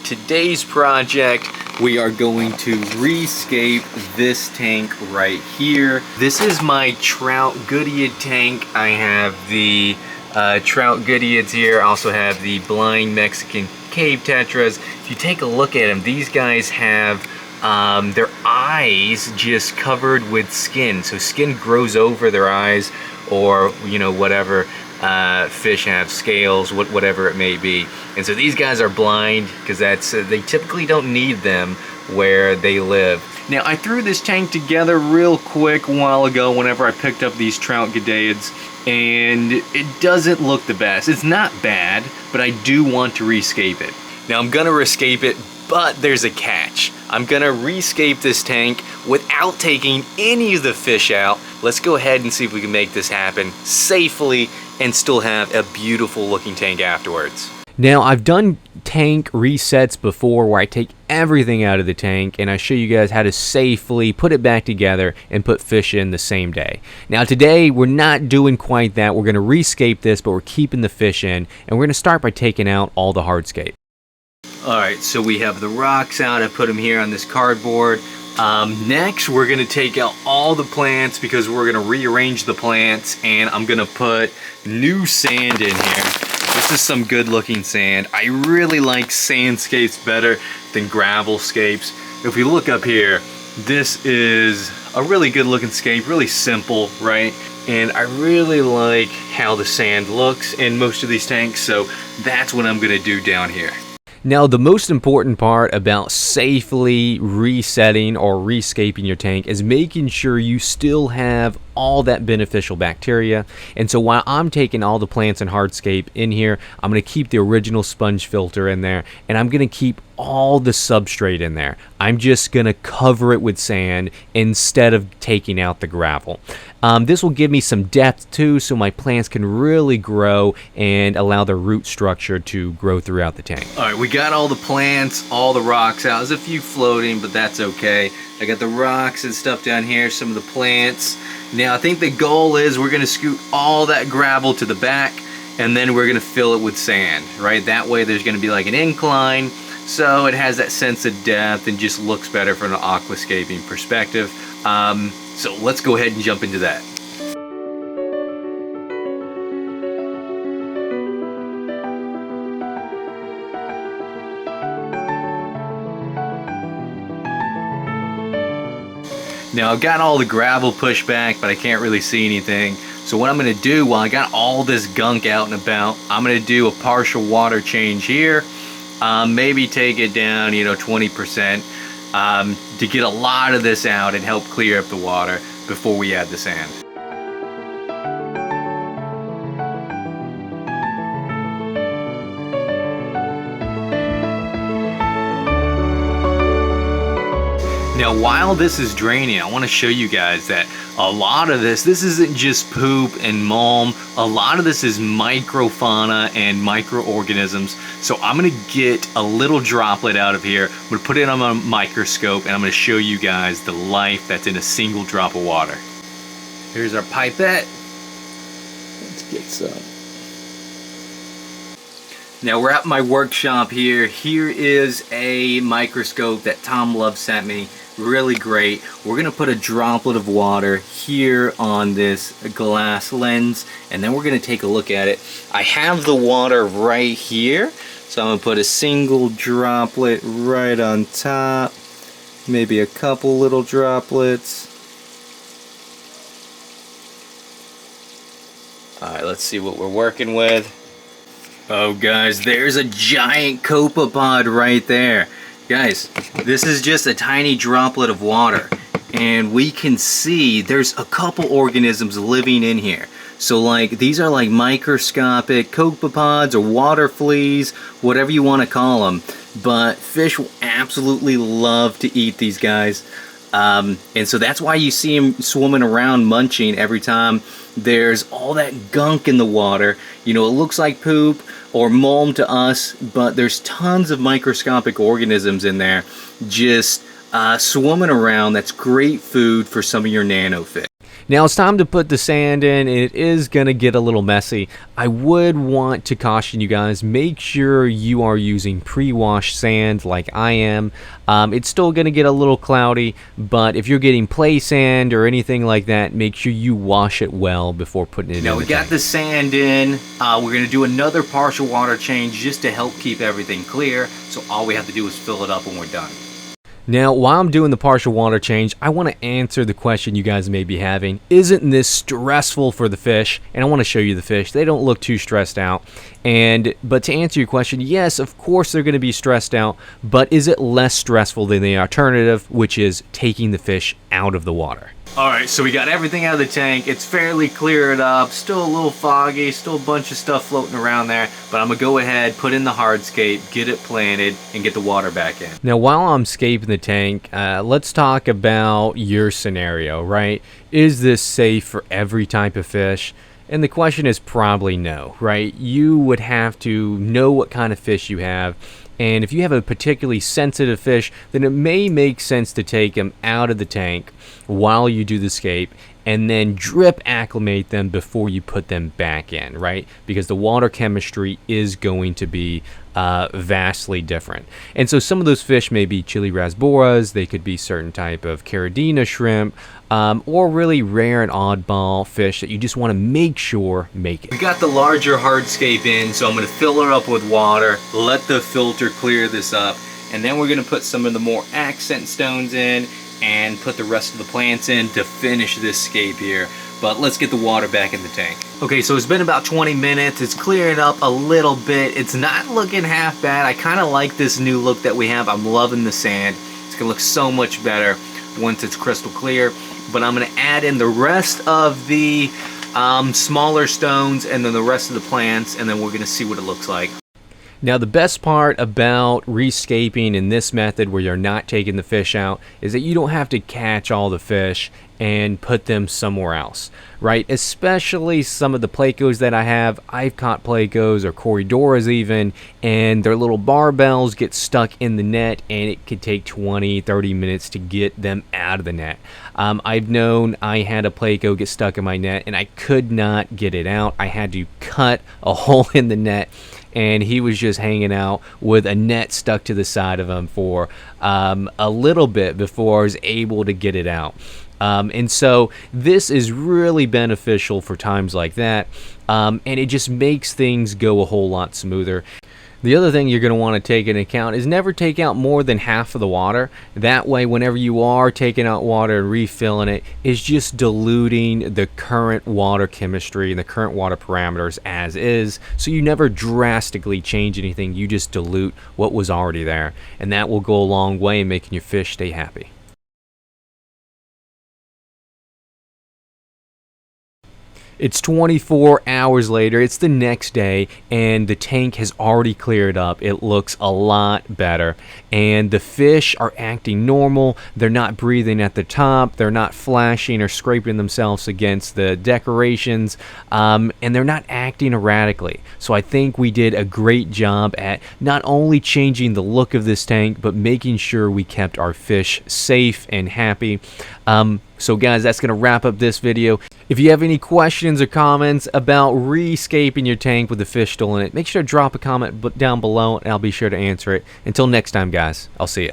today's project, we are going to rescape this tank right here. This is my trout goodied tank. I have the trout goodieds here. I also have the blind Mexican cave tetras. If you take a look at them, these guys have their eyes just covered with skin. So skin grows over their eyes, or whatever fish have, scales, whatever it may be. And so these guys are blind because they typically don't need them where they live. Now I threw this tank together real quick a while ago whenever I picked up these trout goodieds, and it doesn't look the best. It's not bad, but I do want to rescape it. Now I'm gonna rescape it, but there's a catch. I'm gonna rescape this tank without taking any of the fish out. Let's go ahead and see if we can make this happen safely and still have a beautiful looking tank afterwards. Now I've done tank resets before where I take everything out of the tank and I show you guys how to safely put it back together and put fish in the same day. Now today we're not doing quite that. We're gonna rescape this, but we're keeping the fish in, and we're gonna start by taking out all the hardscape. Alright, so we have the rocks out. I put them here on this cardboard. Next, we're going to take out all the plants because we're going to rearrange the plants, and I'm going to put new sand in here. This is some good looking sand. I really like sandscapes better than gravelscapes. If we look up here, this is a really good looking scape, really simple, right? And I really like how the sand looks in most of these tanks, so that's what I'm going to do down here. Now, the most important part about safely resetting or rescaping your tank is making sure you still have all that beneficial bacteria. And so while I'm taking all the plants and hardscape in here, I'm going to keep the original sponge filter in there, and I'm going to keep all the substrate in there. I'm just going to cover it with sand instead of taking out the gravel. This will give me some depth too, so my plants can really grow and allow their root structure to grow throughout the tank. Alright, we got all the plants, all the rocks out. There's a few floating, but that's okay. I got the rocks and stuff down here, some of the plants. Now I think the goal is we're going to scoot all that gravel to the back, and then we're going to fill it with sand, right? That way there's going to be like an incline, so it has that sense of depth and just looks better from an aquascaping perspective. So let's go ahead and jump into that. Now I've got all the gravel pushed back, but I can't really see anything. So what I'm going to do, while I got all this gunk out and about, I'm going to do a partial water change here. Maybe take it down, 20%, to get a lot of this out and help clear up the water before we add the sand. Now while this is draining, I want to show you guys that a lot of this isn't just poop and mulm. A lot of this is microfauna and microorganisms. So I'm going to get a little droplet out of here. I'm going to put it on my microscope, and I'm going to show you guys the life that's in a single drop of water. Here's our pipette. Let's get some. Now we're at my workshop here. Here is a microscope that Tom Love sent me. Really great. We're gonna put a droplet of water here on this glass lens, and then we're gonna take a look at it. I have the water right here, so I'm gonna put a single droplet right on top, maybe a couple little droplets. Alright, let's see what we're working with. Oh guys, there's a giant copepod right there. Guys, this is just a tiny droplet of water, and we can see there's a couple organisms living in here. So like, these are like microscopic copepods or water fleas, whatever you want to call them. But fish will absolutely love to eat these guys. And so that's why you see them swimming around munching every time there's all that gunk in the water. It looks like poop or mulm to us, but there's tons of microscopic organisms in there just swimming around. That's great food for some of your nanofish. Now it's time to put the sand in, and it is going to get a little messy. I would want to caution you guys, make sure you are using pre-washed sand like I am. It's still going to get a little cloudy, but if you're getting play sand or anything like that, make sure you wash it well before putting it in. Now we got the sand in. We're going to do another partial water change just to help keep everything clear. So all we have to do is fill it up when we're done. Now, while I'm doing the partial water change, I want to answer the question you guys may be having. Isn't this stressful for the fish? And I want to show you the fish. They don't look too stressed out. But to answer your question, yes, of course they're going to be stressed out, but is it less stressful than the alternative, which is taking the fish out of the water? Alright, so we got everything out of the tank. It's fairly cleared up, still a little foggy, still a bunch of stuff floating around there, but I'm going to go ahead, put in the hardscape, get it planted, and get the water back in. Now while I'm scaping the tank, let's talk about your scenario, right? Is this safe for every type of fish? And the question is probably no, right? You would have to know what kind of fish you have. And if you have a particularly sensitive fish, then it may make sense to take them out of the tank while you do the scape and then drip acclimate them before you put them back in, right? Because the water chemistry is going to be vastly different. And so some of those fish may be chili rasboras, they could be certain type of caridina shrimp, or really rare and oddball fish that you just want to make sure make it. We got the larger hardscape in, so I'm going to fill her up with water, let the filter clear this up, and then we're going to put some of the more accent stones in and put the rest of the plants in to finish this scape here. But let's get the water back in the tank. Okay, so it's been about 20 minutes. It's clearing up a little bit. It's not looking half bad. I kind of like this new look that we have. I'm loving the sand. It's gonna look so much better once it's crystal clear. But I'm gonna add in the rest of the smaller stones and then the rest of the plants, and then we're gonna see what it looks like. Now the best part about re-scaping in this method where you're not taking the fish out is that you don't have to catch all the fish and put them somewhere else, right? Especially some of the plecos that I have. I've caught plecos or corridoras even, and their little barbels get stuck in the net and it could take 20-30 minutes to get them out of the net. I've known I had a pleco get stuck in my net and I could not get it out. I had to cut a hole in the net, and he was just hanging out with a net stuck to the side of him for a little bit before I was able to get it out. And so this is really beneficial for times like that, and it just makes things go a whole lot smoother. The other thing you're going to want to take into account is never take out more than half of the water. That way, whenever you are taking out water and refilling it, it's just diluting the current water chemistry and the current water parameters as is. So you never drastically change anything. You just dilute what was already there. And that will go a long way in making your fish stay happy. It's 24 hours later, it's the next day, and the tank has already cleared up. It looks a lot better, and the fish are acting normal. They're not breathing at the top, they're not flashing or scraping themselves against the decorations, and they're not acting erratically. So I think we did a great job at not only changing the look of this tank, but making sure we kept our fish safe and happy. So guys, that's going to wrap up this video. If you have any questions or comments about re-scaping your tank with the fish still in it, make sure to drop a comment down below and I'll be sure to answer it. Until next time, guys, I'll see you.